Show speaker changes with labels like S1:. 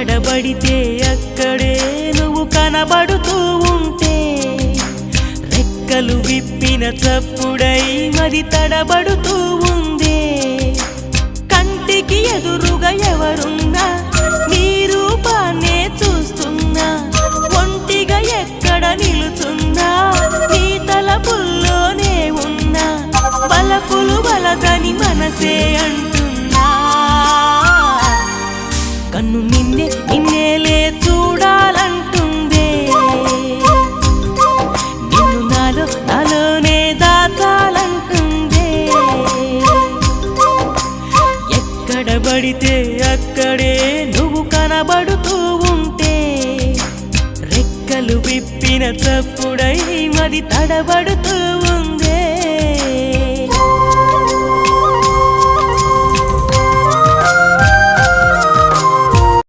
S1: ఎక్కడబడితే అక్కడే నువ్వు కనబడుతూ ఉంటే రెక్కలు విప్పిన చప్పుడై మది తడబడుతూ ఉందే కంటికి ఎదురుగా ఎవరున్నా నీ రూపాన్నే చూస్తున్నా ఒంటిగా ఎక్కడ నిలుచున్నా నీ తలపుల్లోనే ఉన్నా బలపులు బలదని మనసే అంటున్నా కన్ను నిన్నేలే చూడాలంటుందే నిన్ను నాలోనే దాచాలంటుందే ఎక్కడబడితే అక్కడే నువ్వు కనబడుతూ ఉంటే రెక్కలు విప్పిన చప్పుడై మది తడబడుతూ